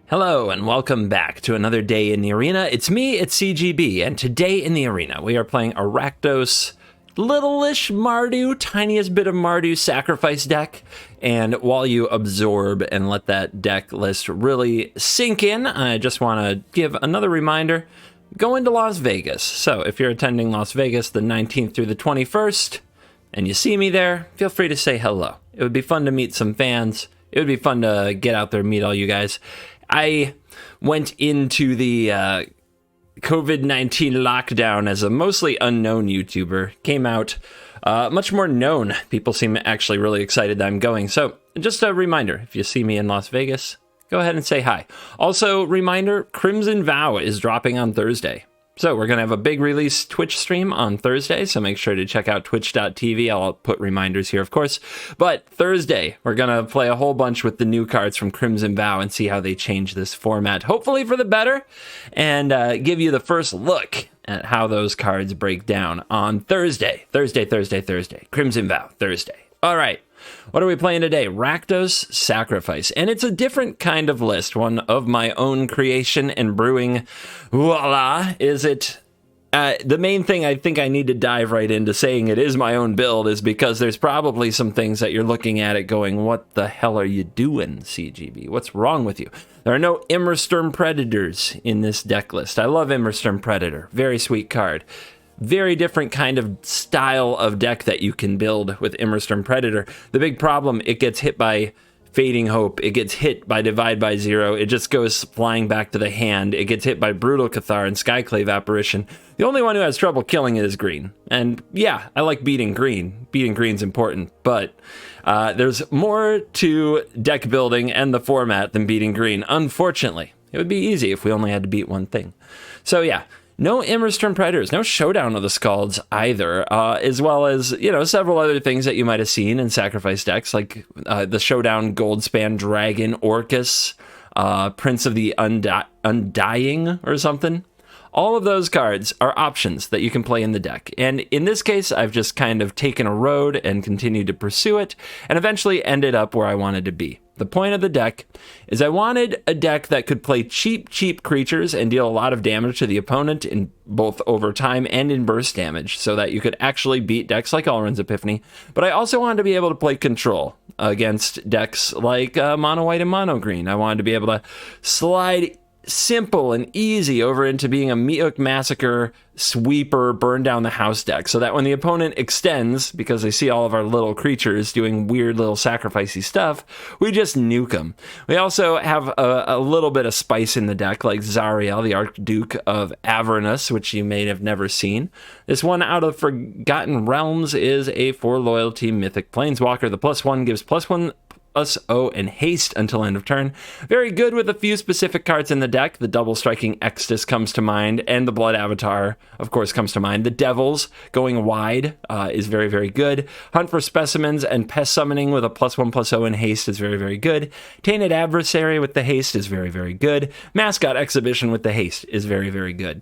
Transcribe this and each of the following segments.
Hello and welcome back to another day in the arena. It's me, it's CGB, and today in the arena we are playing a Rakdos little-ish MARDU, tiniest bit of MARDU sacrifice deck. And while you absorb and let that deck list really sink in, I just want to give another reminder. Going to Las Vegas. So if you're attending Las Vegas the 19th through the 21st and you see me there, feel free to say hello. It would be fun to meet some fans. It would be fun to get out there and meet all you guys. I went into the COVID-19 lockdown as a mostly unknown YouTuber. Came out much more known. People seem actually really excited that I'm going. So just a reminder, if you see me in Las Vegas, go ahead and say hi. Also, reminder, Crimson Vow is dropping on Thursday. So we're going to have a big release Twitch stream on Thursday, so make sure to check out twitch.tv. I'll put reminders here, of course. But Thursday, we're going to play a whole bunch with the new cards from Crimson Vow and see how they change this format, hopefully for the better, and give you the first look at how those cards break down on Thursday. Thursday. Crimson Vow, Thursday. All right. What are we playing today? Rakdos Sacrifice. And it's a different kind of list, one of my own creation and brewing. Voila! Is it? The main thing I think I need to dive right into saying it is my own build is because there's probably some things that you're looking at it going, what the hell are you doing, CGB? What's wrong with you? There are no Innistrad Predators in this deck list. I love Innistrad Predator. Very sweet card. Very different kind of style of deck that you can build with Innistrad Predator. The big problem, it gets hit by Fading Hope, it gets hit by Divide by Zero, it just goes flying back to the hand, it gets hit by Brutal Cathar and Skyclave Apparition. The only one who has trouble killing it is green. And yeah, I like beating green. Beating green's important, but there's more to deck building and the format than beating green, unfortunately. It would be easy if we only had to beat one thing. So yeah. No Innistrad Predators, no Showdown of the Scalds either, as well as, several other things that you might have seen in Sacrifice decks, like the Showdown Goldspan Dragon Orcus, Prince of the Undying or something. All of those cards are options that you can play in the deck. And in this case, I've just kind of taken a road and continued to pursue it, and eventually ended up where I wanted to be. The point of the deck is I wanted a deck that could play cheap creatures and deal a lot of damage to the opponent in both over time and in burst damage so that you could actually beat decks like Alrund's Epiphany. But I also wanted to be able to play control against decks like mono white and mono green. I wanted to be able to slide simple and easy over into being a Meathook Massacre sweeper burn down the house deck so that when the opponent extends, because they see all of our little creatures doing weird little sacrificey stuff, we just nuke them. We also have a little bit of spice in the deck, like Zariel, the Archduke of Avernus, which you may have never seen. This one out of Forgotten Realms is a 4 loyalty mythic planeswalker. The +1 gives +1 +0 and haste until end of turn. Very good with a few specific cards in the deck. The double striking Extus comes to mind, and the Blood Avatar, of course, comes to mind. The Devils going wide is very, very good. Hunt for Specimens and Pest Summoning with a +1/+0 and haste is very, very good. Tainted Adversary with the haste is very, very good. Mascot Exhibition with the haste is very, very good.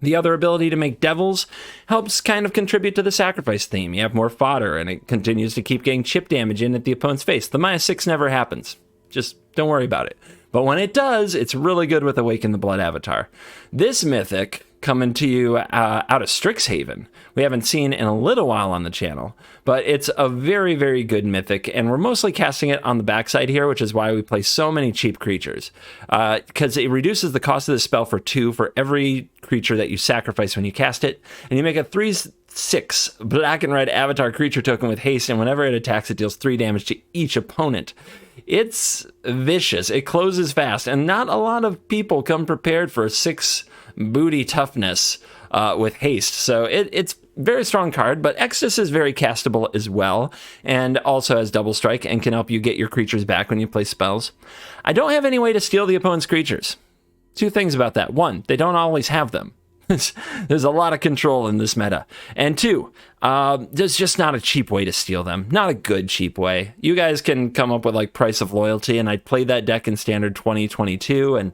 The other ability to make Devils helps kind of contribute to the sacrifice theme. You have more fodder, and it continues to keep getting chip damage in at the opponent's face. The -6 never happens. Just don't worry about it. But when it does, it's really good with Awaken the Blood Avatar. This mythic coming to you out of Strixhaven. We haven't seen in a little while on the channel, but it's a very, very good mythic, and we're mostly casting it on the backside here, which is why we play so many cheap creatures, because it reduces the cost of the spell for 2 for every creature that you sacrifice when you cast it, and you make a 3/6 black and red avatar creature token with haste, and whenever it attacks, it deals 3 damage to each opponent. It's vicious. It closes fast, and not a lot of people come prepared for 6 booty toughness with haste. So it's very strong card, but Extus is very castable as well, and also has double strike and can help you get your creatures back when you play spells. I don't have any way to steal the opponent's creatures. 2 things about that. 1, they don't always have them. There's a lot of control in this meta. And 2, there's just not a cheap way to steal them. Not a good cheap way. You guys can come up with like Price of Loyalty, and I played that deck in Standard 2022, and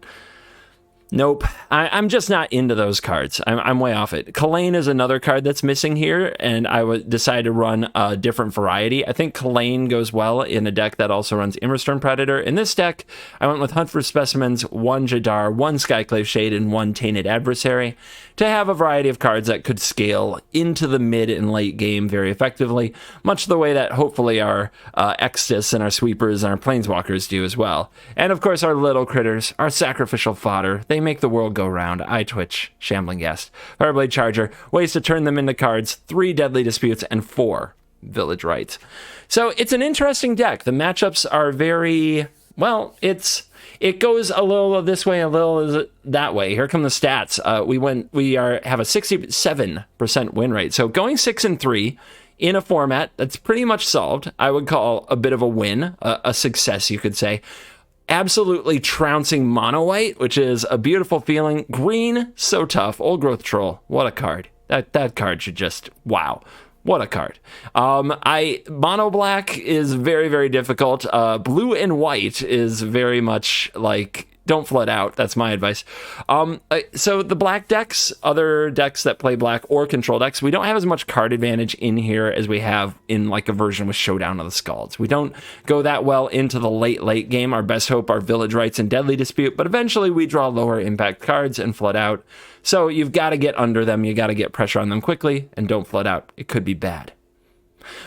Nope, I'm just not into those cards. I'm way off it. Kalain is another card that's missing here, and I would decide to run a different variety. I think Kalain goes well in a deck that also runs Innistrad Predator. In this deck, I went with Hunt for Specimens, 1 Jadar, 1 Skyclave Shade, and 1 Tainted Adversary to have a variety of cards that could scale into the mid and late game very effectively, much the way that hopefully our Extus and our Sweepers and our Planeswalkers do as well. And of course, our little critters, our sacrificial fodder, they make the world go round. Eye Twitch, Shambling Guest, Fireblade Charger, ways to turn them into cards, 3 Deadly Disputes, and 4 Village Rites. So it's an interesting deck. The matchups are very, well, it goes a little this way, a little that way. Here come the stats. We have a 67% win rate. So going 6-3 in a format that's pretty much solved, I would call a bit of a win, a success, you could say. Absolutely trouncing mono white, which is a beautiful feeling. Green, so tough. Old Growth Troll, what a card. That card should just, wow. What a card. Mono black is very, very difficult. Blue and white is very much like, don't flood out. That's my advice. So the black decks, other decks that play black or control decks, we don't have as much card advantage in here as we have in like a version with Showdown of the Scalds. We don't go that well into the late game. Our best hope are Village Rites and Deadly Dispute, but eventually we draw lower impact cards and flood out. So you've got to get under them. You got to get pressure on them quickly and don't flood out. It could be bad.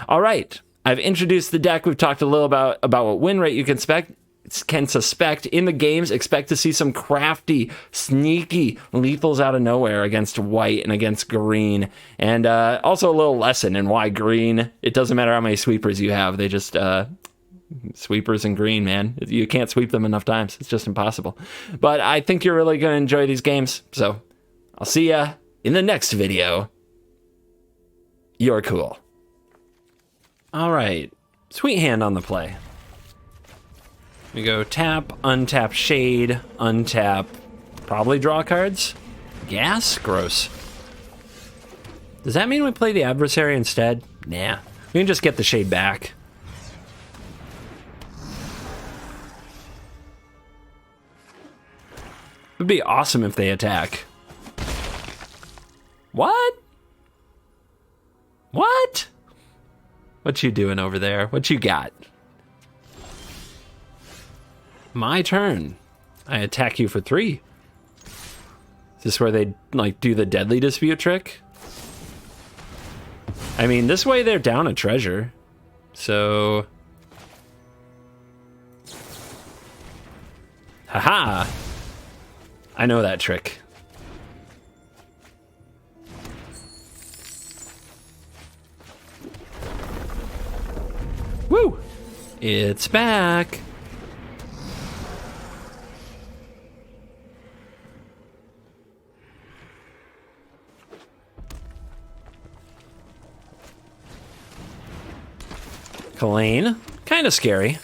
All right. I've introduced the deck. We've talked a little about what win rate you can suspect in the games. Expect to see some crafty, sneaky lethals out of nowhere against white and against green. And also a little lesson in why green, it doesn't matter how many sweepers you have. They just, sweepers and green, man. You can't sweep them enough times. It's just impossible. But I think you're really going to enjoy these games. So I'll see ya in the next video. You're cool. All right. Sweet hand on the play. We go tap, untap Shade, untap, probably draw cards. Gas? Gross. Does that mean we play the Adversary instead? Nah. We can just get the Shade back. It would be awesome if they attack. What? What? What you doing over there? What you got? My turn. I attack you for 3. Is this where they like do the Deadly Dispute trick? I mean, this way they're down a treasure. So... haha! I know that trick. Woo! It's back! Kalain, kind of scary.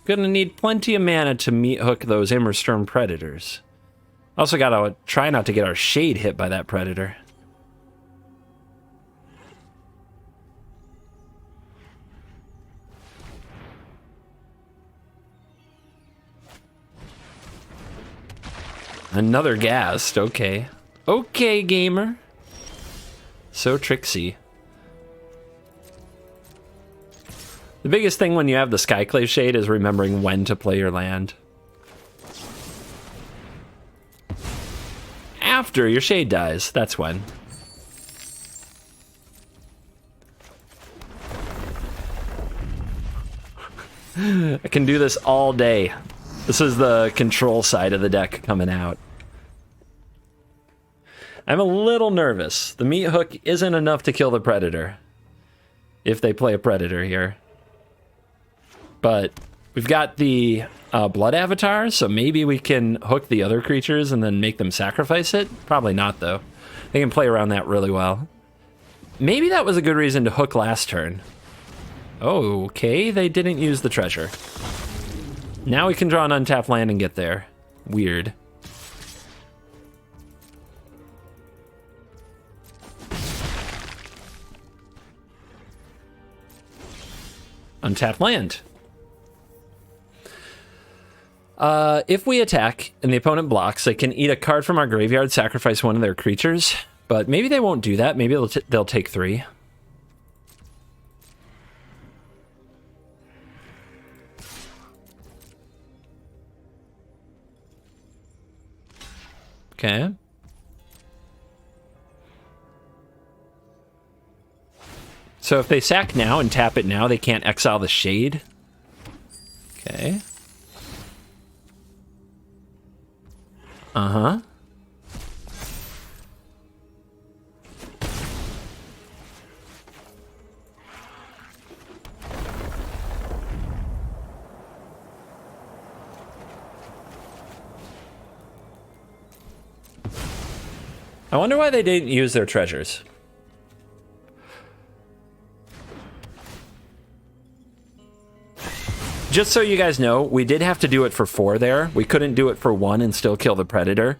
Gonna need plenty of mana to meat hook those Innistrad Predators. Also gotta try not to get our Shade hit by that Predator. Another Ghast, okay. Okay, gamer. So tricksy. The biggest thing when you have the Skyclave Shade is remembering when to play your land. After your Shade dies, that's when. I can do this all day. This is the control side of the deck coming out. I'm a little nervous. The meat hook isn't enough to kill the Predator. If they play a Predator here. But we've got the Blood Avatar, so maybe we can hook the other creatures and then make them sacrifice it. Probably not, though. They can play around that really well. Maybe that was a good reason to hook last turn. Oh, okay, they didn't use the treasure. Now we can draw an untapped land and get there. Weird. Untapped land. If we attack and the opponent blocks, they can eat a card from our graveyard, sacrifice one of their creatures. But maybe they won't do that. Maybe they'll take 3. Okay. So if they sack now and tap it now, they can't exile the Shade. Okay. Uh-huh. I wonder why they didn't use their treasures. Just so you guys know, we did have to do it for 4 there. We couldn't do it for 1 and still kill the Predator.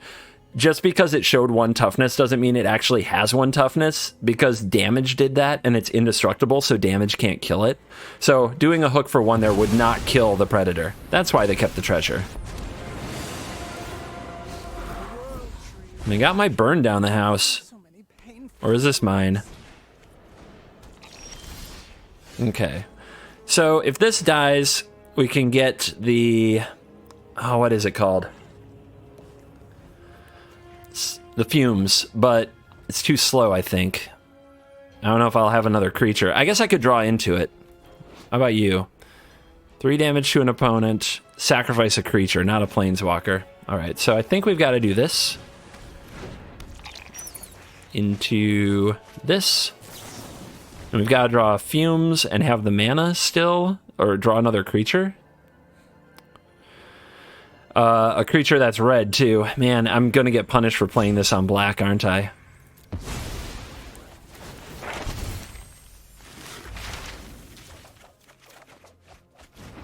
Just because it showed 1 toughness doesn't mean it actually has 1 toughness, because damage did that and it's indestructible, so damage can't kill it. So doing a hook for 1 there would not kill the Predator. That's why they kept the treasure. They got my burn down the house. Or is this mine? Okay. So if this dies, we can get the... Oh, what is it called? It's the fumes, but it's too slow, I think. I don't know if I'll have another creature. I guess I could draw into it. How about you? 3 damage to an opponent. Sacrifice a creature, not a planeswalker. Alright, so I think we've got to do this. Into this. And we've got to draw fumes and have the mana still, or draw another creature. A creature that's red too. Man, I'm gonna get punished for playing this on black, aren't I?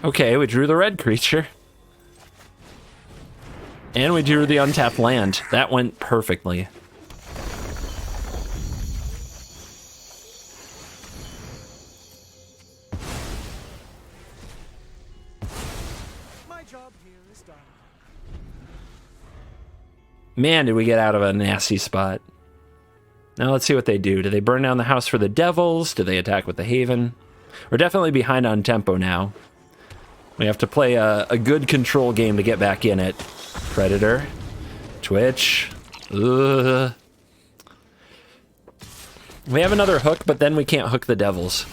Okay, we drew the red creature. And we drew the untapped land. That went perfectly. Man, did we get out of a nasty spot. Now let's see what they do. Do they burn down the house for the devils? Do they attack with the Haven? We're definitely behind on tempo now. We have to play a good control game to get back in it. Predator. Twitch. Ugh. We have another hook, but then we can't hook the devils.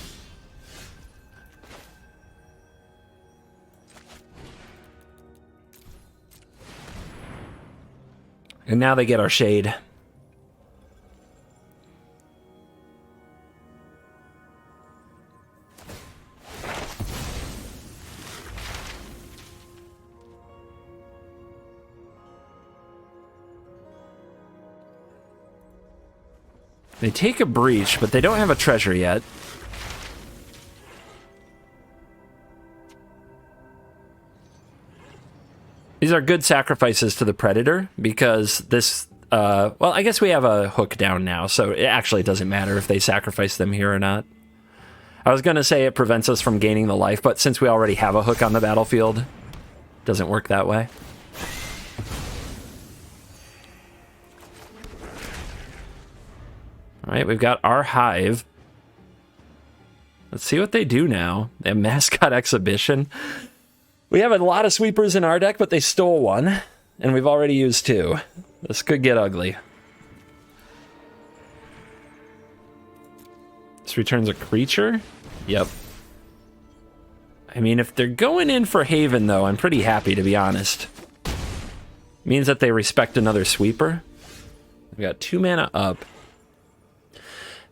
And now they get our Shade. They take a breach, but they don't have a treasure yet. These are good sacrifices to the Predator, because this, well, I guess we have a hook down now, so it actually doesn't matter if they sacrifice them here or not. I was going to say it prevents us from gaining the life, but since we already have a hook on the battlefield, it doesn't work that way. All right, we've got our Hive. Let's see what they do now. They have Mascot Exhibition. We have a lot of sweepers in our deck, but they stole 1, and we've already used 2. This could get ugly. This returns a creature? Yep. I mean, if they're going in for Haven, though, I'm pretty happy, to be honest. Means that they respect another sweeper. We got 2 mana up.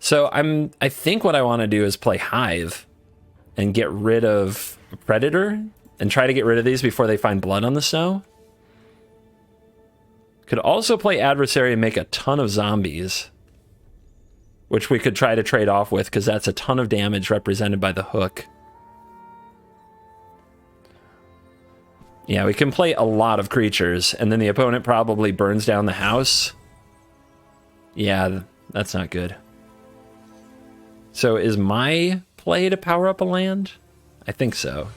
So I think what I want to do is play Hive and get rid of Predator and try to get rid of these before they find blood on the snow. Could also play Adversary and make a ton of zombies, which we could try to trade off with, because that's a ton of damage represented by the hook. Yeah, we can play a lot of creatures, and then the opponent probably burns down the house. Yeah, that's not good. So is my play to power up a land? I think so.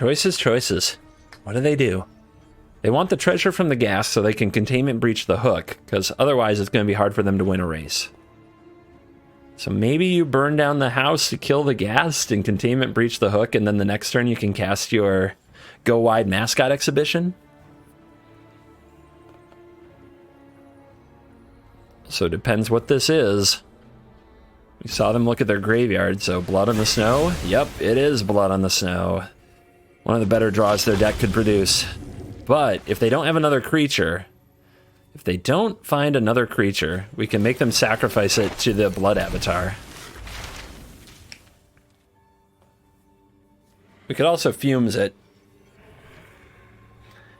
Choices, choices. What do? They want the treasure from the gas so they can containment breach the hook, because otherwise it's going to be hard for them to win a race. So maybe you burn down the house to kill the ghast and containment breach the hook, and then the next turn you can cast your Go Wide Mascot Exhibition? So it depends what this is. We saw them look at their graveyard, so Blood on the Snow? Yep, it is Blood on the Snow. One of the better draws their deck could produce. But if they don't have another creature, if they don't find another creature, we can make them sacrifice it to the Blood Avatar. We could also Fumes it.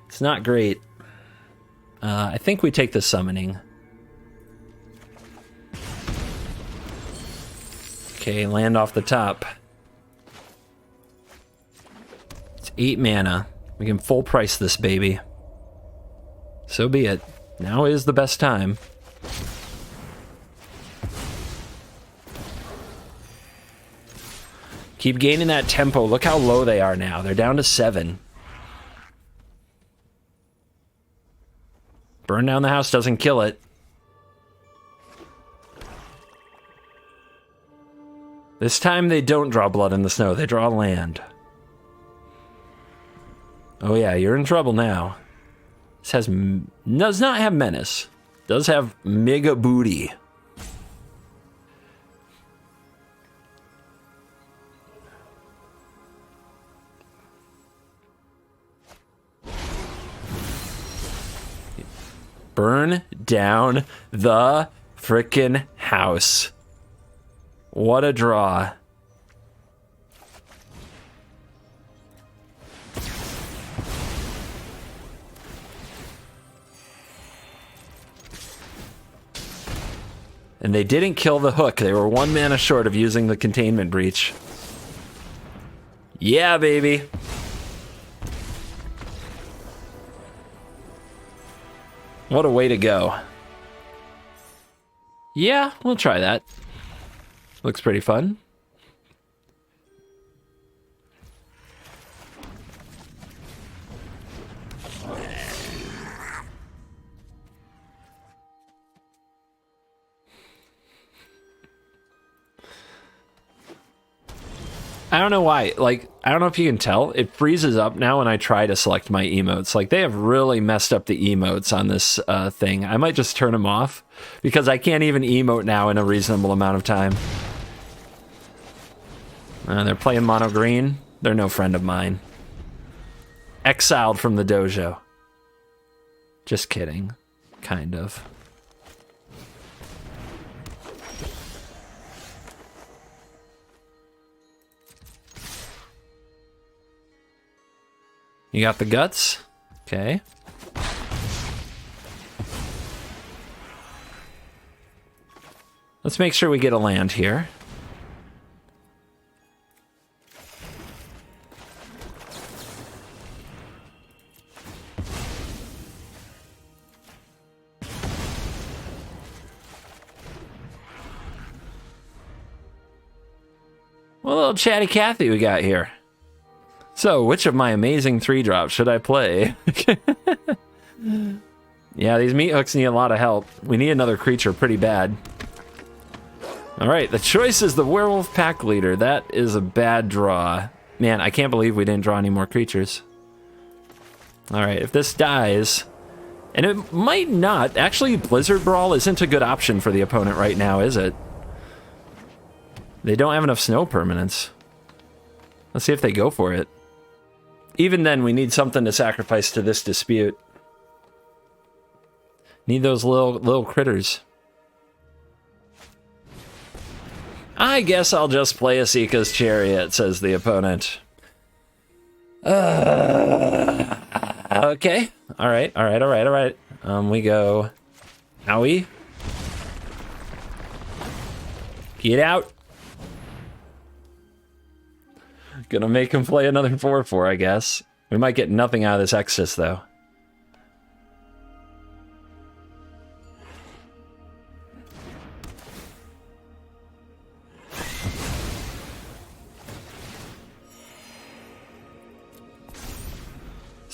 It's not great. I think we take the Summoning. Okay, land off the top. It's 8 mana. We can full price this baby. So be it. Now is the best time. Keep gaining that tempo. Look how low they are now. They're down to 7. Burn down the house doesn't kill it. This time they don't draw Blood in the Snow. They draw land. Oh yeah, you're in trouble now. This does not have Menace. Does have Mega Booty. Burn down the frickin' house. What a draw. And they didn't kill the hook. They were 1 mana short of using the containment breach. Yeah, baby. What a way to go. Yeah, we'll try that. Looks pretty fun. I don't know why. Like, I don't know if you can tell. It freezes up now when I try to select my emotes. Like, they have really messed up the emotes on this thing. I might just turn them off because I can't even emote now in a reasonable amount of time. They're playing mono green. They're no friend of mine. Exiled from the dojo. Just kidding. Kind of. You got the guts? Okay. Let's make sure we get a land here. What a little chatty Cathy we got here. So, which of my amazing 3-drops should I play? Yeah, these meat hooks need a lot of help. We need another creature pretty bad. Alright, the choice is the Werewolf Pack Leader. That is a bad draw. Man, I can't believe we didn't draw any more creatures. Alright, if this dies... And it might not. Actually, Blizzard Brawl isn't a good option for the opponent right now, is it? They don't have enough snow permanents. Let's see if they go for it. Even then, we need something to sacrifice to this dispute. Need those little critters. I guess I'll just play Asika's Chariot, says the opponent. Okay. Alright. We go... Owie. Get out. Gonna make him play another 4/4, I guess. We might get nothing out of this Exodus, though.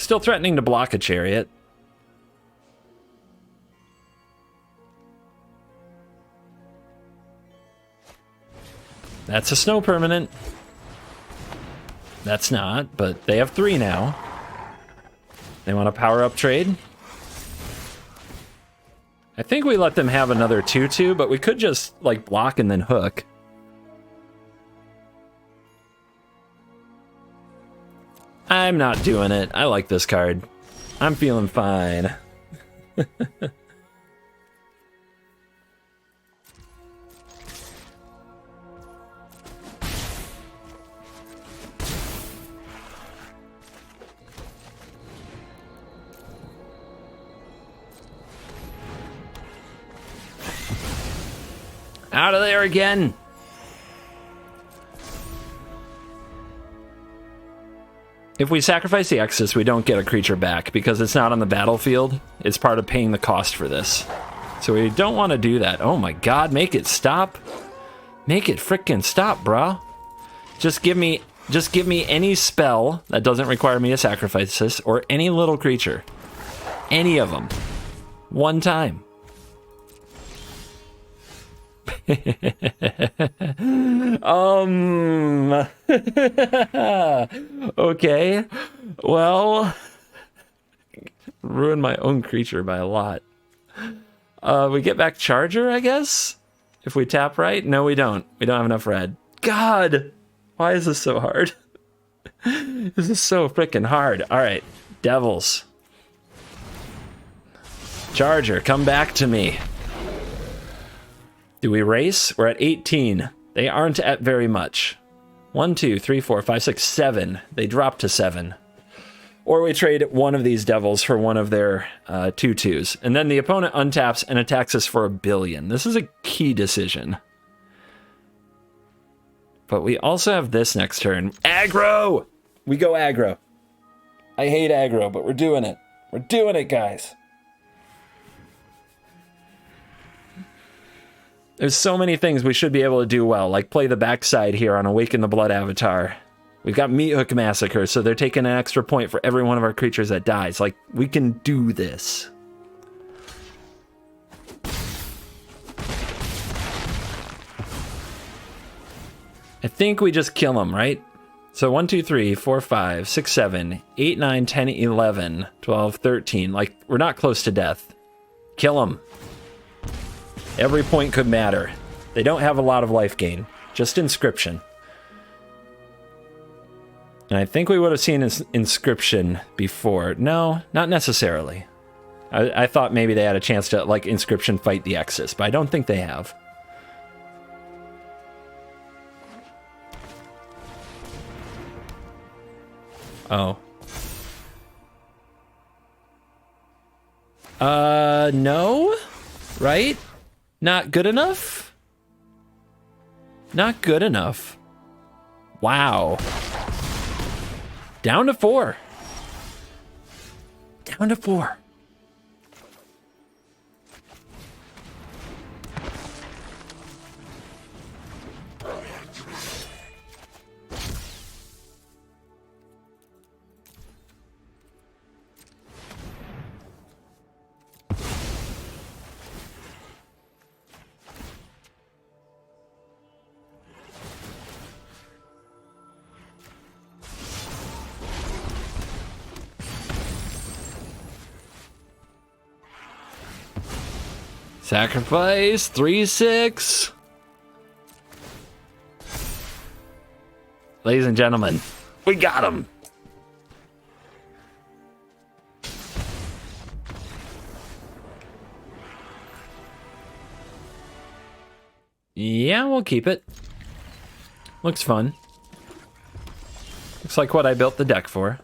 Still threatening to block a chariot. That's a snow permanent. That's not, but they have 3 now. They want a power-up trade. I think we let them have another 2/2, but we could just, like, block and then hook. I'm not doing it. I like this card. I'm feeling fine. Out of there again. If we sacrifice the Exodus, we don't get a creature back because it's not on the battlefield. It's part of paying the cost for this. So we don't want to do that. Oh my god, make it stop. Make it frickin' stop, bro. Just give me any spell that doesn't require me to sacrifice this, or any little creature. Any of them. One time. Okay. Well, ruined my own creature by a lot. We get back Charger, I guess? If we tap right? No, we don't. We don't have enough red. God! Why is this so hard? This is so freaking hard. Alright. Devils. Charger, come back to me. Do we race? We're at 18. They aren't at very much. 1, 2, 3, 4, 5, 6, 7. They drop to 7. Or we trade one of these devils for one of their 2/2s. And then the opponent untaps and attacks us for 1 billion. This is a key decision. But we also have this next turn. Aggro! We go aggro. I hate aggro, but we're doing it. We're doing it, guys. There's so many things we should be able to do well, like play the backside here on Awaken the Blood Avatar. We've got Meat Hook Massacre, so they're taking an extra point for every one of our creatures that dies. Like, we can do this. I think we just kill them, right? So 1, 2, 3, 4, 5, 6, 7, 8, 9, 10, 11, 12, 13. Like, we're not close to death. Kill them. Every point could matter. They don't have a lot of life gain. Just Inscription. And I think we would have seen Inscription before. No, not necessarily. I thought maybe they had a chance to, like, Inscription fight the Exodus, but I don't think they have. Oh. No? Right? Not good enough? Not good enough. Wow. Down to 4. Down to 4. Sacrifice, 3/6. Ladies and gentlemen, we got him. Yeah, we'll keep it. Looks fun. Looks like what I built the deck for.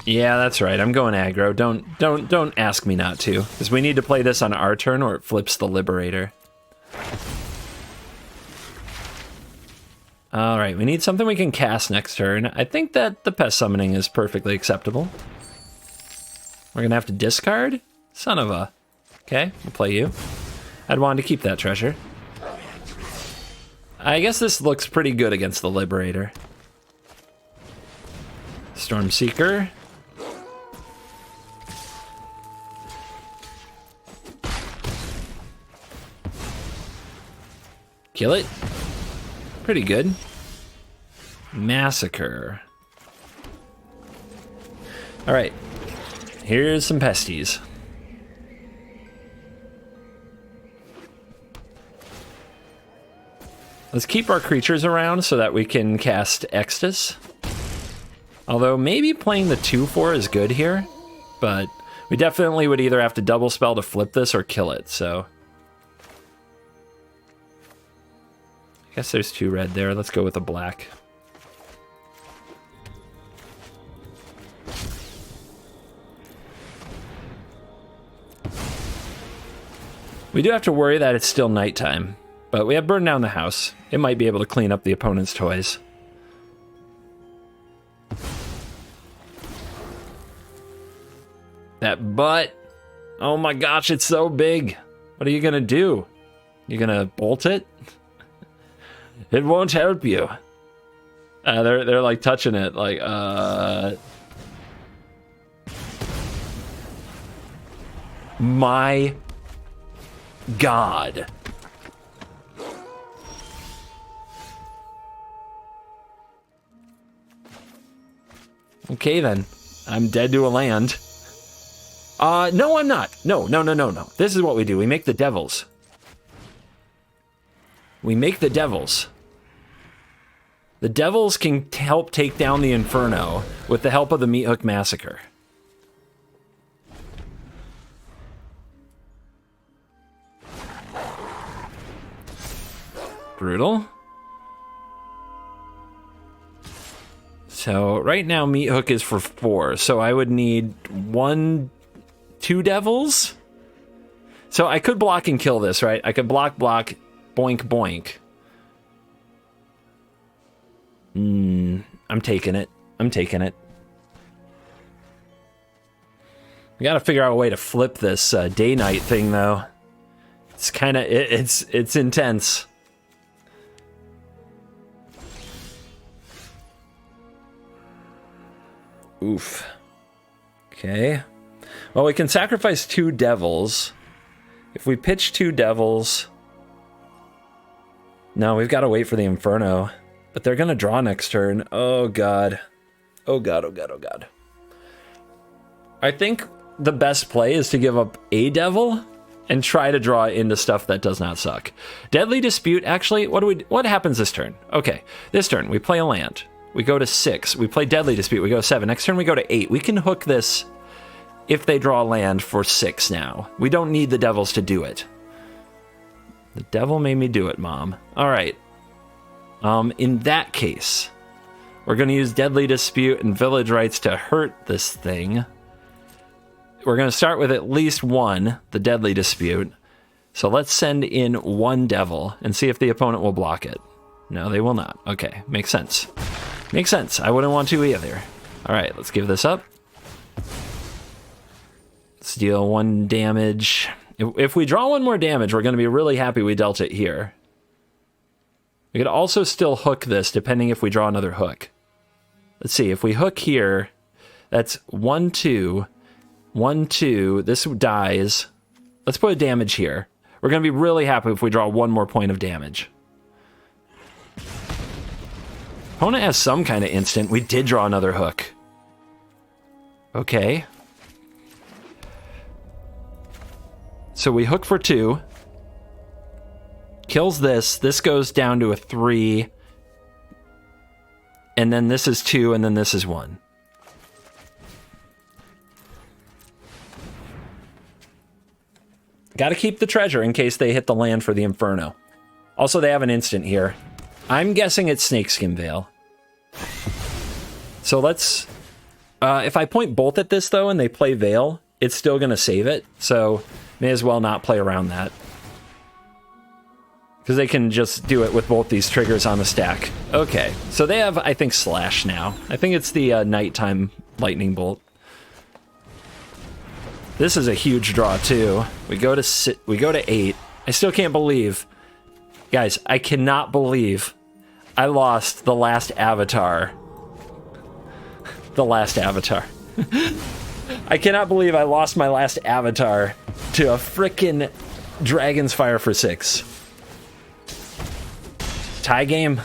Yeah, that's right. I'm going aggro. Don't ask me not to, because we need to play this on our turn or it flips the Liberator. All right, we need something we can cast next turn. I think that the Pest Summoning is perfectly acceptable. We're gonna have to discard? Son of a... Okay, we'll play you. I'd wanted to keep that treasure. I guess this looks pretty good against the Liberator. Stormseeker. Kill it. Pretty good. Massacre. All right. Here's some pesties. Let's keep our creatures around so that we can cast Extus. Although maybe playing the 2/4 is good here, but we definitely would either have to double spell to flip this or kill it, so. I guess there's 2 red there. Let's go with a black. We do have to worry that it's still nighttime, but we have burned down the house. It might be able to clean up the opponent's toys. That butt. Oh my gosh, it's so big. What are you gonna do? You gonna bolt it? It won't help you. They're like touching it, like, My God. Okay then, I'm dead to a land. No, I'm not. No. This is what we do. We make the devils. We make the devils. The devils can help take down the Inferno with the help of the Meat Hook Massacre. Brutal. So right now Meat Hook is for 4, so I would need 2 devils. So I could block and kill this, right? I could block, boink, boink. I'm taking it. We gotta figure out a way to flip this day-night thing, though. It's kind of, it's intense. Oof. Okay. Well, we can sacrifice 2 devils. If we pitch 2 devils... No, we've got to wait for the Inferno. But they're going to draw next turn. Oh, God. Oh, God, oh, God, oh, God. I think the best play is to give up a devil and try to draw into stuff that does not suck. Deadly Dispute, actually, what happens this turn? Okay, this turn, we play a land. We go to 6. We play Deadly Dispute. We go 7. Next turn, we go to 8. We can hook this if they draw land for 6 now. We don't need the devils to do it. The devil made me do it, Mom. All right. In that case, we're going to use Deadly Dispute and Village Rites to hurt this thing. We're going to start with at least 1, the Deadly Dispute. So let's send in 1 devil and see if the opponent will block it. No, they will not. Okay, makes sense. Makes sense. I wouldn't want to either. All right, let's give this up. Let's deal 1 damage. If we draw 1 more damage, we're going to be really happy we dealt it here. We could also still hook this, depending if we draw another hook. Let's see, if we hook here, that's 1, 2, 1, 2. This dies. Let's put a damage here. We're going to be really happy if we draw 1 more point of damage. Opponent has some kind of instant. We did draw another hook. Okay. So we hook for 2. Kills this. This goes down to a 3. And then this is 2, and then this is 1. Got to keep the treasure in case they hit the land for the Inferno. Also, they have an instant here. I'm guessing it's Snakeskin Veil. So let's... if I point both at this, though, and they play Veil, it's still going to save it. So may as well not play around that. Because they can just do it with both these triggers on the stack. Okay, so they have, I think, Slash now. I think it's the nighttime lightning bolt. This is a huge draw too. We go to 8. I still can't believe, guys. I cannot believe I lost the last avatar. The last avatar. I cannot believe I lost my last avatar to a frickin' Dragon's Fire for 6. Tie game.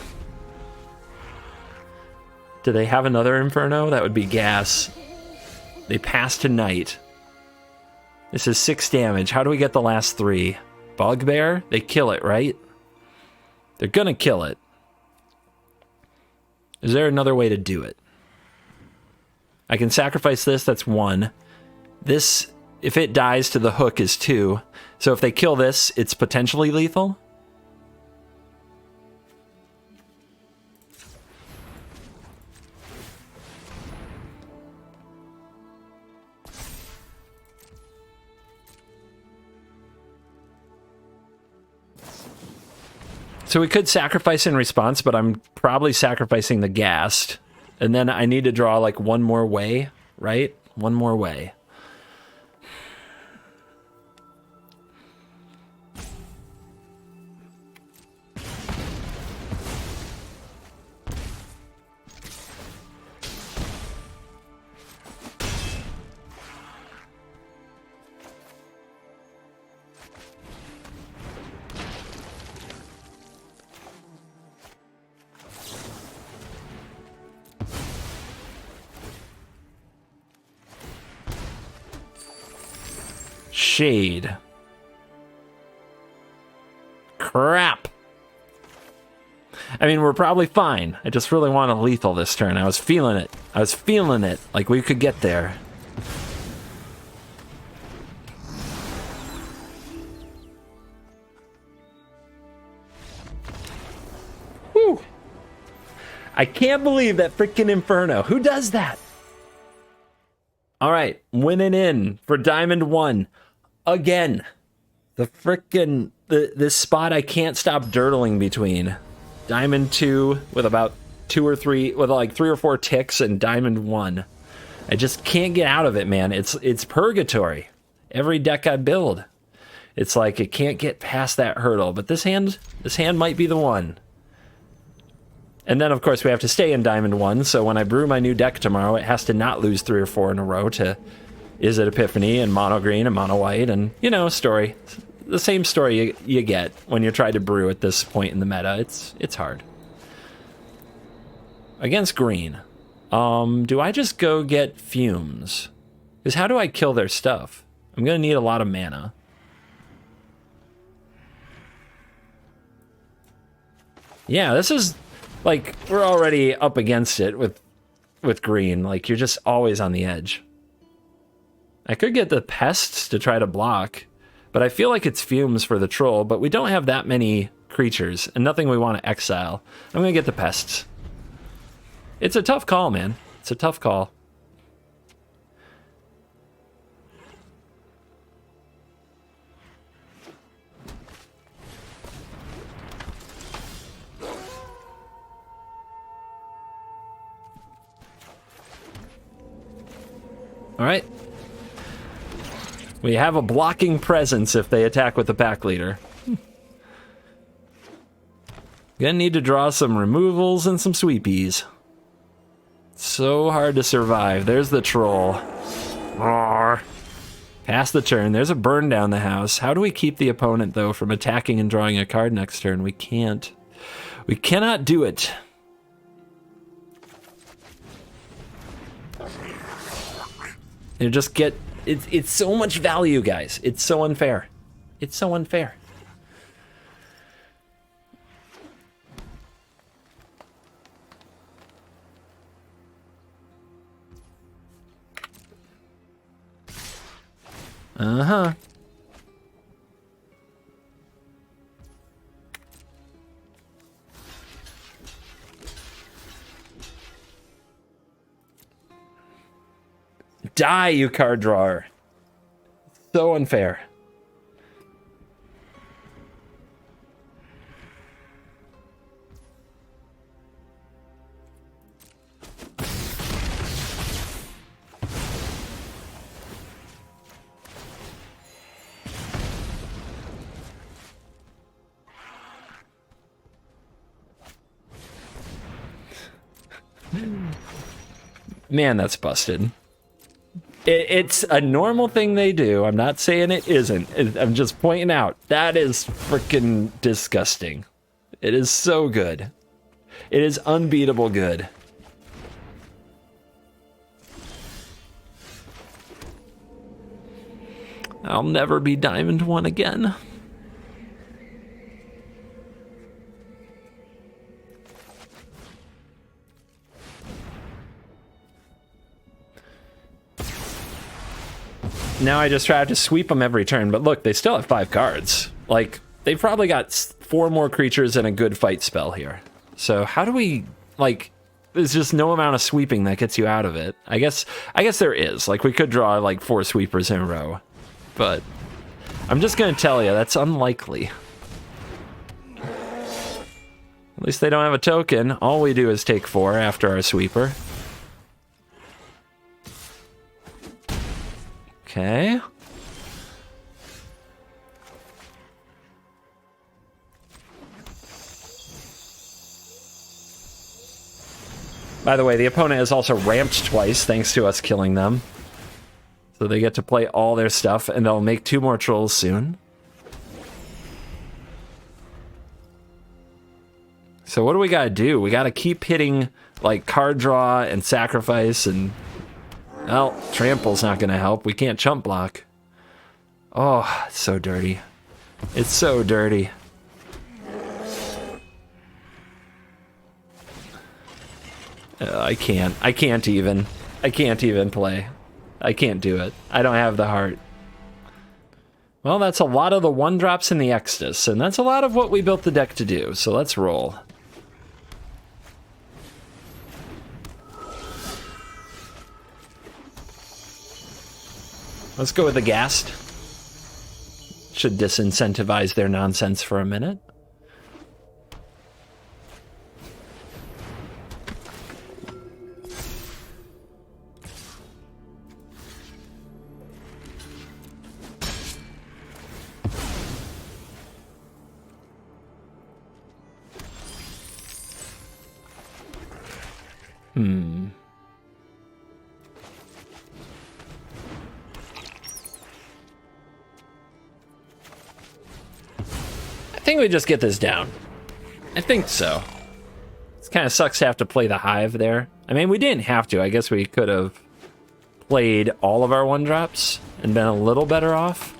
Do they have another Inferno? That would be gas. They pass to Knight. This is 6 damage. How do we get the last 3? Bugbear? They kill it, right? They're gonna kill it. Is there another way to do it? I can sacrifice this, that's 1. This, if it dies to the hook, is 2. So if they kill this, it's potentially lethal? So we could sacrifice in response, but I'm probably sacrificing the Ghast. And then I need to draw like one more way, right? One more way. Shade. Crap. I mean, we're probably fine. I just really want a lethal this turn. I was feeling it. I was feeling it. Like we could get there. Whew. I can't believe that freaking Inferno. Who does that? All right, winning in for Diamond 1. Again, the frickin' this spot I can't stop dirtling between. Diamond 2 with about 2 or 3, with like 3 or 4 ticks, and Diamond 1. I just can't get out of it, man. It's purgatory. Every deck I build, it's like it can't get past that hurdle. But this hand might be the one. And then, of course, we have to stay in Diamond 1, so when I brew my new deck tomorrow, it has to not lose 3 or 4 in a row to Is It Epiphany and mono green and mono white, and, you know, story. The same story you get when you try to brew at this point in the meta. It's hard. Against green, do I just go get Fumes? Because how do I kill their stuff? I'm going to need a lot of mana. Yeah, this is... like, we're already up against it with green. Like, you're just always on the edge. I could get the Pests to try to block, but I feel like it's Fumes for the Troll, but we don't have that many creatures, and nothing we want to exile. I'm going to get the Pests. It's a tough call, man. It's a tough call. All right. We have a blocking presence if they attack with the pack leader. Gonna need to draw some removals and some sweepies. So hard to survive. There's the troll. Roar. Pass the turn. There's a burn down the house. How do we keep the opponent, though, from attacking and drawing a card next turn? We can't. We cannot do it. You just get... It's so much value, guys. It's so unfair. It's so unfair. Uh-huh. Die, you card drawer. So unfair. Man, that's busted. It's a normal thing they do. I'm not saying it isn't. I'm just pointing out that is freaking disgusting. It is so good. It is unbeatable good. I'll never be Diamond 1 again. Now I just try to sweep them every turn, but look, they still have 5 cards. Like, they've probably got 4 more creatures and a good fight spell here. So how do we, like, there's just no amount of sweeping that gets you out of it. I guess there is. Like, we could draw, like, 4 sweepers in a row. But I'm just gonna tell you, that's unlikely. At least they don't have a token. All we do is take 4 after our sweeper. Okay. By the way, the opponent is also ramped twice thanks to us killing them. So they get to play all their stuff, and they'll make 2 more trolls soon. So what do we gotta do? We gotta keep hitting, like, card draw and sacrifice, and... well, trample's not gonna help. We can't chump block. Oh, it's so dirty. It's so dirty. I can't even play. I can't do it. I don't have the heart. Well, that's a lot of the 1-drops in the Extus, and that's a lot of what we built the deck to do, so let's roll. Let's go with the Ghast. Should disincentivize their nonsense for a minute. I think we just get this down. I think so. It kind of sucks to have to play the Hive there. I mean, we didn't have to. I guess we could have played all of our 1-drops and been a little better off.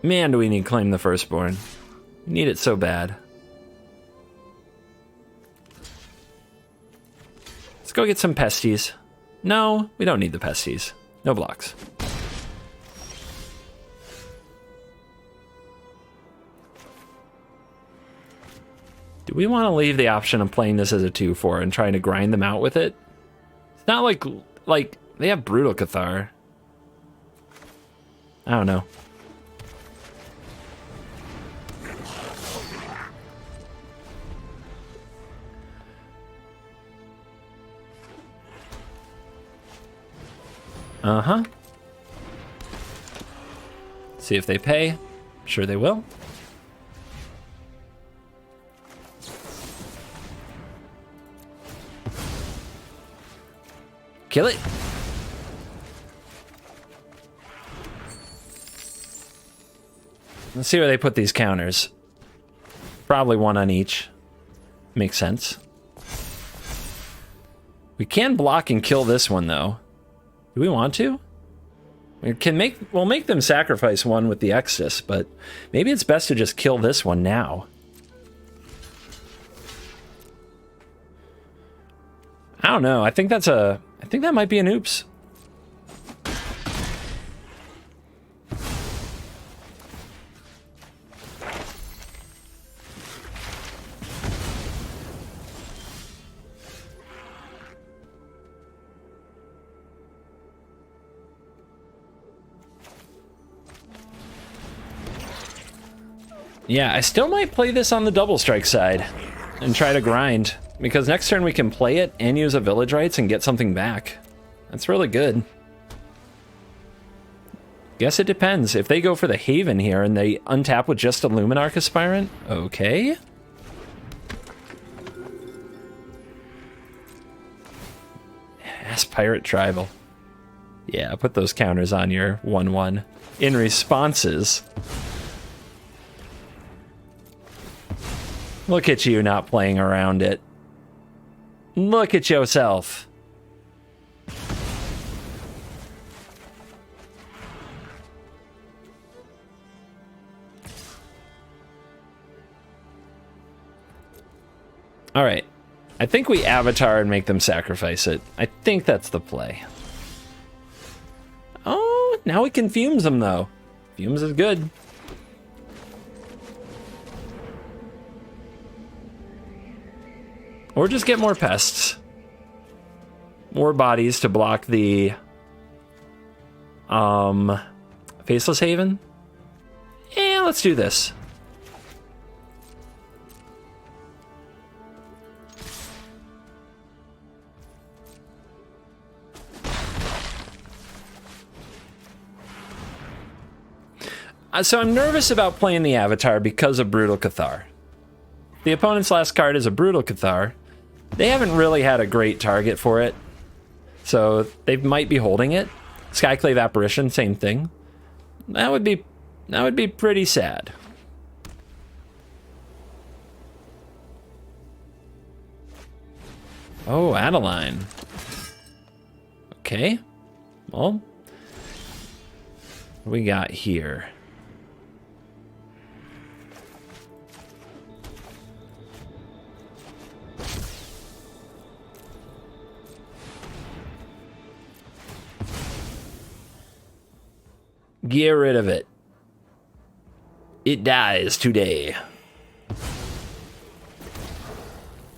Man, do we need Claim the Firstborn. We need it so bad. Let's go get some Pesties. No, we don't need the Pesties. No blocks. Do we want to leave the option of playing this as a 2/4 and trying to grind them out with it? It's not like they have Brutal Cathar. I don't know. Uh-huh. See if they pay. I'm sure they will. Kill it. Let's see where they put these counters. Probably 1 on each. Makes sense. We can block and kill this one, though. Do we want to? We'll make them sacrifice 1 with the Extus, but maybe it's best to just kill this one now. I don't know. I think that might be an oops. Yeah, I still might play this on the double strike side and try to grind, because next turn we can play it and use a Village Rites and get something back. That's really good. Guess it depends. If they go for the Haven here and they untap with just a Luminarch Aspirant, okay. Pirate Tribal. Yeah, put those counters on your 1/1. In responses. Look at you not playing around it. Look at yourself. All right. I think we Avatar and make them sacrifice it. I think that's the play. Oh, now we can Fumes them, though. Fumes is good. Or just get more pests. More bodies to block the... Faceless Haven? Yeah, let's do this. So I'm nervous about playing the Avatar because of Brutal Cathar. The opponent's last card is a Brutal Cathar. They haven't really had a great target for it, so they might be holding it. Skyclave Apparition, same thing. That would be pretty sad. Oh, Adeline. Okay. Well, what we got here? Get rid of it. It dies today.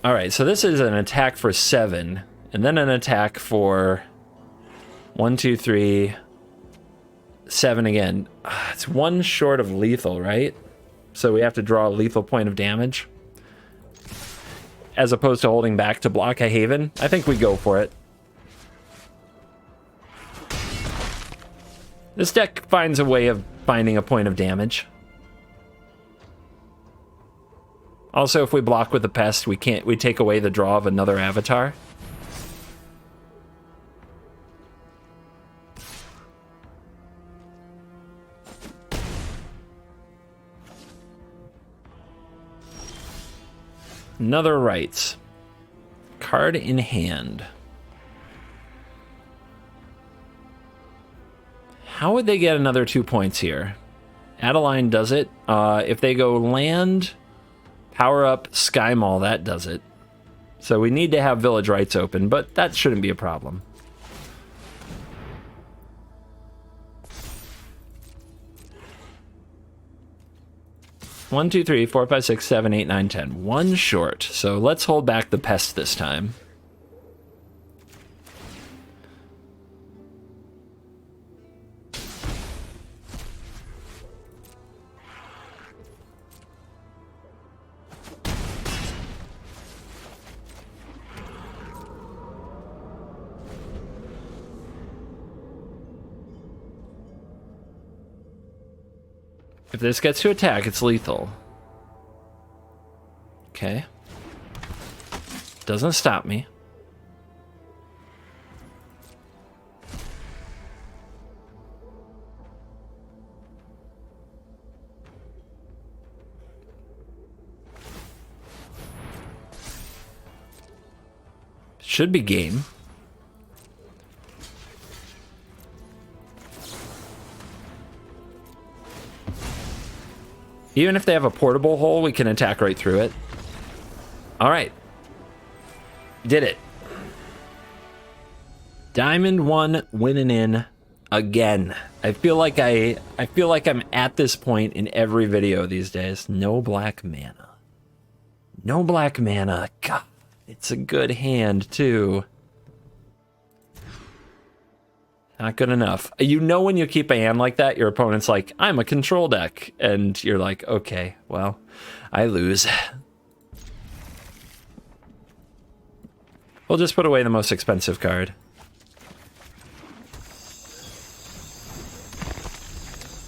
All right, so this is an attack for 7, and then an attack for 1, 2, 3, 7 again. It's 1 short of lethal, right? So we have to draw a lethal point of damage. As opposed to holding back to block a Haven. I think we go for it. This deck finds a way of finding a point of damage. Also, if we block with the pest, we take away the draw of another Avatar. Another Rites. Card in hand. How would they get another 2 points here? Adeline does it. If they go land, power up, Sky Mall, that does it. So we need to have Village Rites open, but that shouldn't be a problem. One, two, three, 4, 5, 6, 7, 8, 9, 10. 1 short. So let's hold back the pest this time. If this gets to attack, it's lethal. Okay. Doesn't stop me. Should be game. Even if they have a portable hole, we can attack right through it. All right. Did it. Diamond 1 winning in again. I feel like I'm at this point in every video these days. No black mana. No black mana. God, it's a good hand too. Not good enough. You know when you keep a hand like that, your opponent's like, I'm a control deck. And you're like, okay, well, I lose. We'll just put away the most expensive card.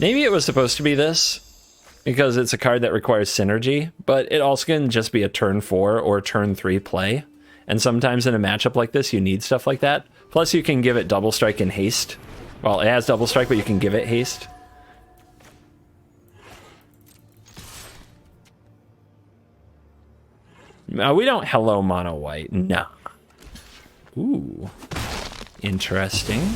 Maybe it was supposed to be this, because it's a card that requires synergy, but it also can just be a turn 4 or turn 3 play. And sometimes in a matchup like this, you need stuff like that. Plus, you can give it double strike and haste. Well, it has double strike, but you can give it haste. No, we don't hello mono white. No. Ooh. Interesting.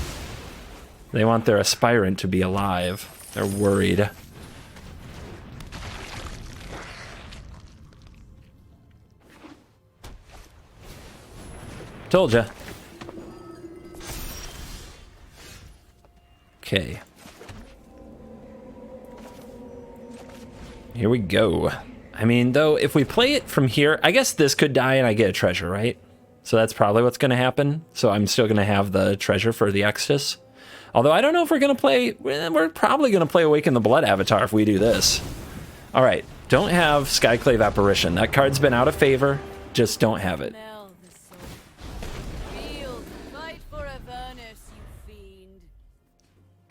They want their aspirant to be alive. They're worried. Told ya. Okay. Here we go. I mean, though, if we play it from here, I guess this could die and I get a treasure, right? So that's probably what's going to happen. So I'm still going to have the treasure for the Exodus. Although I don't know if we're going to play... We're probably going to play Awaken the Blood Avatar if we do this. All right. Don't have Skyclave Apparition. That card's been out of favor. Just don't have it.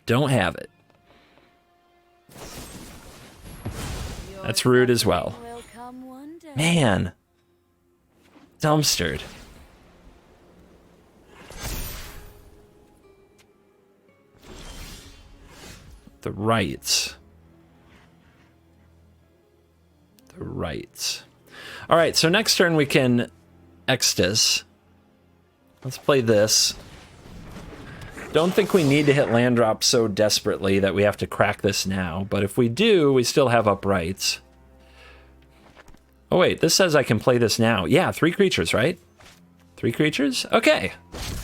Don't have it. That's rude as well. Man. Dumpstered. The rights. The rights. All right, so next turn we can Exodus. Let's play this. Don't think we need to hit land drop so desperately that we have to crack this now, but if we do, we still have uprights. Oh wait, this says I can play this now. Yeah, 3 creatures, right? 3 creatures? Okay.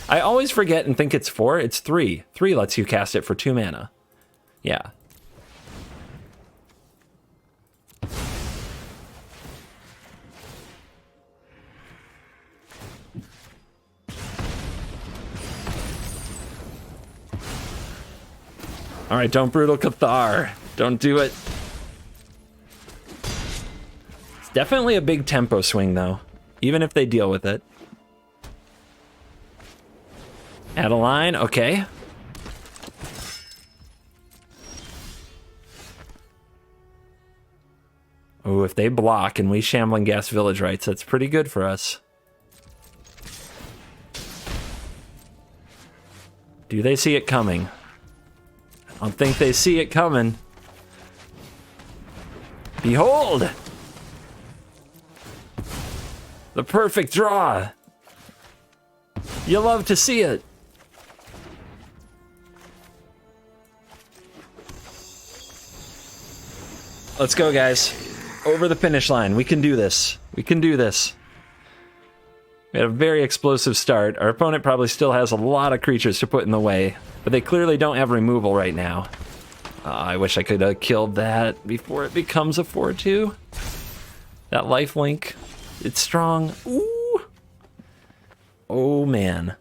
I always forget and think it's 4. It's 3. 3 lets you cast it for 2 mana. Yeah. All right, don't Brutal Cathar. Don't do it. It's definitely a big tempo swing, though, even if they deal with it. Add a line, okay. Oh, if they block and we Shambling Gas Village Rights, that's pretty good for us. Do they see it coming? I don't think they see it coming. Behold! The perfect draw! You love to see it. Let's go, guys. Over the finish line. We can do this. We can do this. We had a very explosive start. Our opponent probably still has a lot of creatures to put in the way, but they clearly don't have removal right now. I wish I could have killed that before it becomes a 4-2. That lifelink, it's strong. Ooh. Oh, man.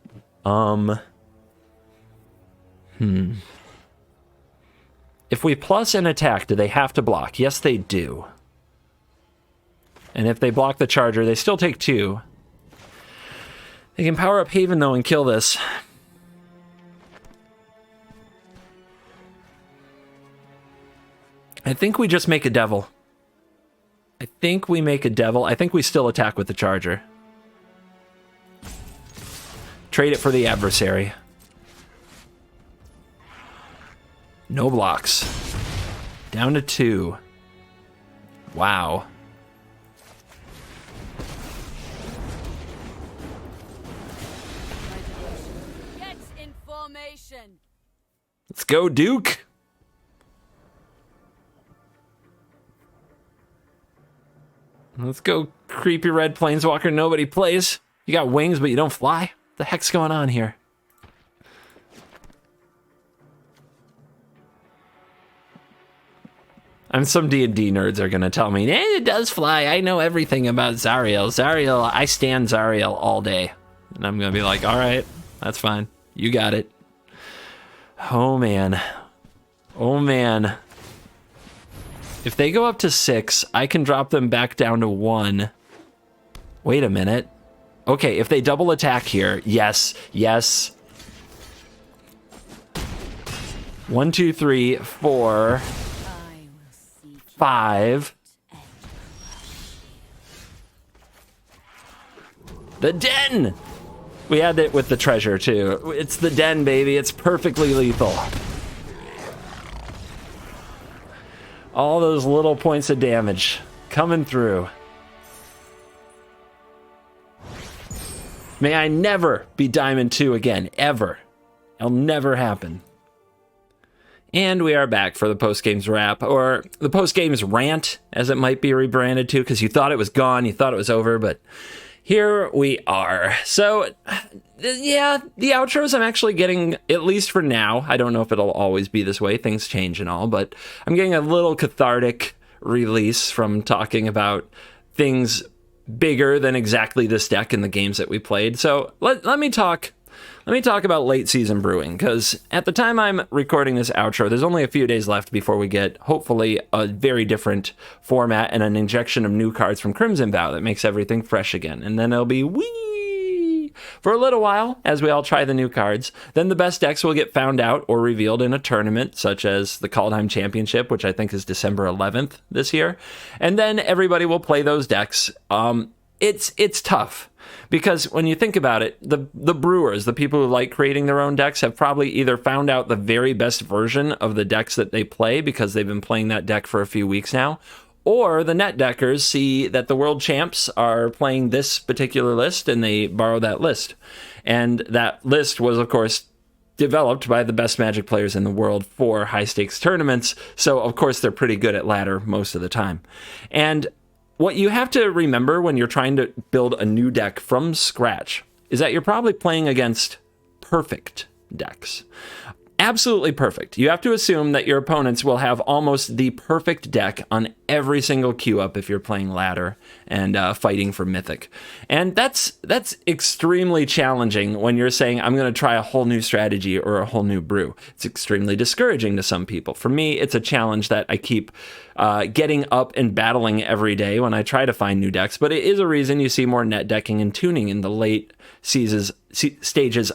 If we plus an attack, do they have to block? Yes, they do. And if they block the charger, they still take 2. They can power up Haven, though, and kill this. I think we just make a devil. I think we make a devil. I think we still attack with the charger. Trade it for the adversary. No blocks. Down to 2. Wow. Let's go, Duke. Let's go, creepy red planeswalker nobody plays. You got wings, but you don't fly? What the heck's going on here? And some D&D nerds are going to tell me, it does fly. I know everything about Zariel. Zariel, I stand Zariel all day. And I'm going to be like, all right, that's fine. You got it. Oh, man. Oh, man. If they go up to 6, I can drop them back down to 1. Wait a minute. Okay, if they double attack here, yes, yes. 1, 2, 3, 4, 5. The den! We had it with the treasure, too. It's the den, baby. It's perfectly lethal. All those little points of damage coming through. May I never be Diamond 2 again, ever. It'll never happen. And we are back for the post-games wrap, or the post-games rant, as it might be rebranded to, because you thought it was gone, you thought it was over, but here we are. So, yeah, the outros I'm actually getting, at least for now, I don't know if it'll always be this way, things change and all, but I'm getting a little cathartic release from talking about things bigger than exactly this deck in the games that we played. So let me talk about late season brewing, because at the time I'm recording this outro, there's only a few days left before we get, hopefully, a very different format and an injection of new cards from Crimson Vow that makes everything fresh again. And then it'll be wee for a little while as we all try the new cards. Then the best decks will get found out or revealed in a tournament, such as the Kaldheim Championship, which I think is December 11th this year. And then everybody will play those decks. It's tough. Because when you think about it, the brewers, the people who like creating their own decks, have probably either found out the very best version of the decks that they play because they've been playing that deck for a few weeks now, or the net deckers see that the world champs are playing this particular list and they borrow that list. And that list was, of course, developed by the best Magic players in the world for high-stakes tournaments, so of course they're pretty good at ladder most of the time. And what you have to remember when you're trying to build a new deck from scratch is that you're probably playing against perfect decks. Absolutely perfect. You have to assume that your opponents will have almost the perfect deck on every single queue up if you're playing ladder and fighting for Mythic. And that's extremely challenging when you're saying, I'm going to try a whole new strategy or a whole new brew. It's extremely discouraging to some people. For me, it's a challenge that I keep getting up and battling every day when I try to find new decks, but it is a reason you see more net decking and tuning in the late stages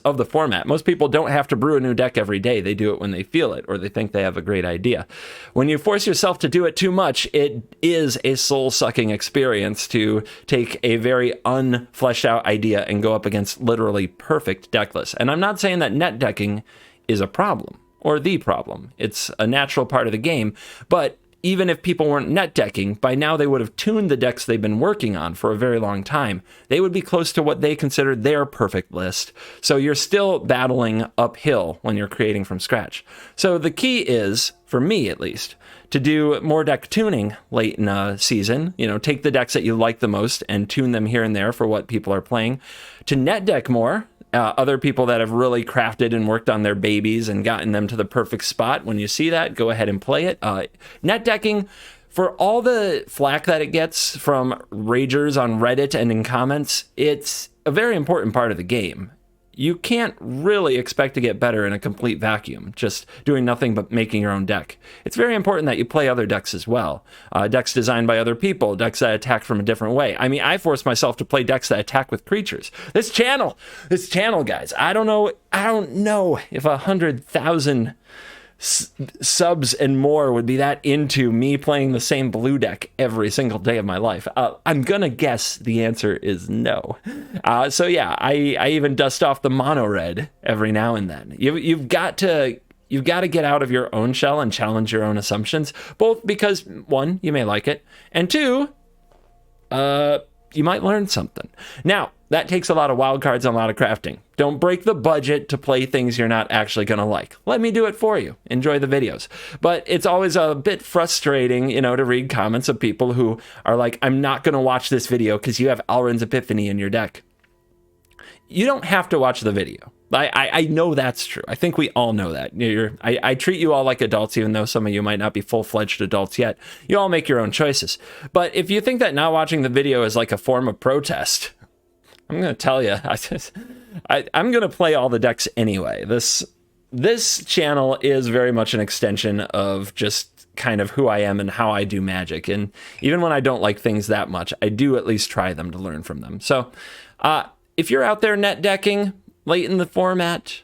of the format. Most people don't have to brew a new deck every day. They do it when they feel it, or they think they have a great idea. When you force yourself to do it too much, it is a soul-sucking experience to take a very unfleshed out idea and go up against literally perfect deck lists. And I'm not saying that net decking is a problem, or the problem. It's a natural part of the game, but even if people weren't net decking, by now they would have tuned the decks they've been working on for a very long time. They would be close to what they consider their perfect list. So you're still battling uphill when you're creating from scratch. So the key is, for me at least, to do more deck tuning late in a season. You know, take the decks that you like the most and tune them here and there for what people are playing. To net deck more. Other people that have really crafted and worked on their babies and gotten them to the perfect spot. When you see that, go ahead and play it. Net decking, for all the flack that it gets from ragers on Reddit and in comments, it's a very important part of the game. You can't really expect to get better in a complete vacuum, just doing nothing but making your own deck. It's very important that you play other decks as well. Decks designed by other people, decks that attack from a different way. I mean, I force myself to play decks that attack with creatures. This channel, guys, I don't know if 100,000 subs and more would be that into me playing the same blue deck every single day of my life. I'm gonna guess the answer is no. So yeah, I even dust off the mono red every now and then. You've got to get out of your own shell and challenge your own assumptions, both because, one, you may like it, and two, you might learn something. Now, that takes a lot of wild cards and a lot of crafting. Don't break the budget to play things you're not actually going to like. Let me do it for you. Enjoy the videos. But it's always a bit frustrating, to read comments of people who are like, I'm not going to watch this video because you have Alrund's Epiphany in your deck. You don't have to watch the video. I know that's true. I think we all know that. I treat you all like adults, even though some of you might not be full-fledged adults yet. You all make your own choices. But if you think that not watching the video is like a form of protest, I'm going to tell you, I'm going to play all the decks anyway. This channel is very much an extension of just kind of who I am and how I do Magic. And even when I don't like things that much, I do at least try them to learn from them. So if you're out there net decking late in the format,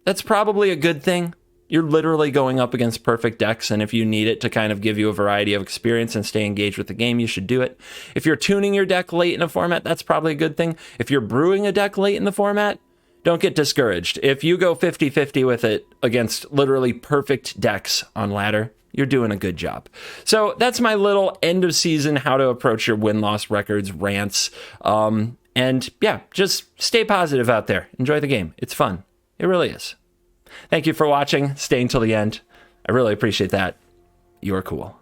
that's probably a good thing. You're literally going up against perfect decks, and if you need it to kind of give you a variety of experience and stay engaged with the game, you should do it. If you're tuning your deck late in a format, that's probably a good thing. If you're brewing a deck late in the format, don't get discouraged. If you go 50-50 with it against literally perfect decks on ladder, you're doing a good job. So that's my little end of season, how to approach your win-loss records rants. And yeah, just stay positive out there. Enjoy the game. It's fun. It really is. Thank you for watching, staying till the end. I really appreciate that. You are cool.